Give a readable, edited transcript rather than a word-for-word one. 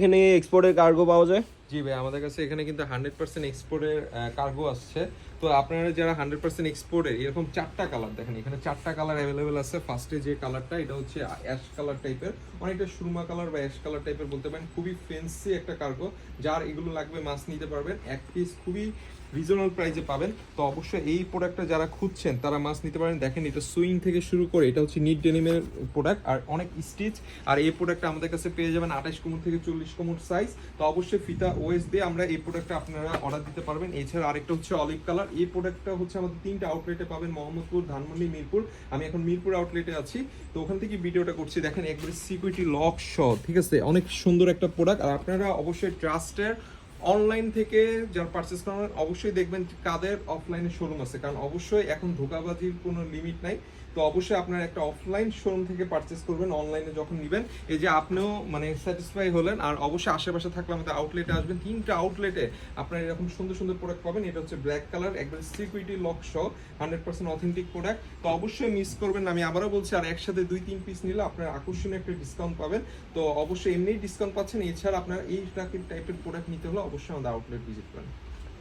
এখানে এক্সপোর্টের কার্গো পাওয়া যায়? জি ভাই, আমাদের কাছে এখানে কিন্তু 100% এক্সপোর্টের কার্গো আসছে। তো আপনারা যারা 100% এক্সপোর্টের, এরকম 4টা কালার দেখেন, এখানে 4টা কালার অ্যাভেলেবেল আছে। ফার্স্টে যে কালারটা, এটা হচ্ছে অ্যাশ কালার টাইপের, অনেকটা সুরমা কালার বা অ্যাশ কালার টাইপের বলতে পারেন। খুবই ফ্যান্সি একটা কার্গো, যার এগুলো লাগবে মাছ নিতে পারবেন। এক পিস খুবই রিজনেবল প্রাইসে পাবেন। তো অবশ্যই এই প্রোডাক্টটা যারা খুঁজছেন তারা মাছ নিতে পারেন। দেখেন এটা সুইং থেকে শুরু করে, এটা হচ্ছে নিট ডেনিমের প্রোডাক্ট আর অনেক স্টিচ। আর এই প্রোডাক্টটা আমাদের কাছে পেয়ে যাবেন 28 কোমর থেকে 40 কোমর সাইজ। তো অবশ্যই ফিতা ওএস দিয়ে আমরা এই প্রোডাক্টটা আপনারা অর্ডার দিতে পারবেন। এছাড়া আরেকটা হচ্ছে অলিভ কালার। এই প্রোডাক্টটা হচ্ছে আমাদের 3টা আউটলেটে পাবেন, মোহাম্মদপুর, ধানমন্ডি, মিরপুর। আমি এখন মিরপুর আউটলেটে আছি, তো ওখান থেকে ভিডিওটা করছি। দেখেন একবারে সিকিউরিটি লক সহ, ঠিক আছে, অনেক সুন্দর একটা প্রোডাক্ট। আর আপনারা অবশ্যই ট্রাস্টের অনলাইন থেকে যারা পারচেস করেন অবশ্যই দেখবেন কাদের অফলাইনে শোরুম আছে, কারণ অবশ্যই এখন ধোঁকাবাজির কোনো লিমিট নাই। তো অবশ্যই আপনারা একটা অফলাইন শোরুম থেকে পারচেস করবেন। অনলাইনে যখন নেবেন, এই যে আপনিও মানে স্যাটিসফাই হলেন। আর অবশ্যই আশেপাশে থাকলে আমাদের আউটলেটে আসবেন। 3টা আউটলেটে আপনারা এরকম সুন্দর সুন্দর প্রোডাক্ট পাবেন। এটা হচ্ছে ব্ল্যাক কালার, একবার সিকিউরিটি লক সহ 100% অথেন্টিক প্রোডাক্ট। তো অবশ্যই মিস করবেন না, আমি আবারও বলছি। আর একসাথে 2-3 পিস নিলে আপনারা আকর্ষণীয় একটা ডিসকাউন্ট পাবেন। তো অবশ্যই এমনিই ডিসকাউন্ট পাচ্ছেন। এছাড়া আপনারা এই টাইপের প্রোডাক্ট নিতে হলে অবশ্যই আমাদের আউটলেট ভিজিট করেন।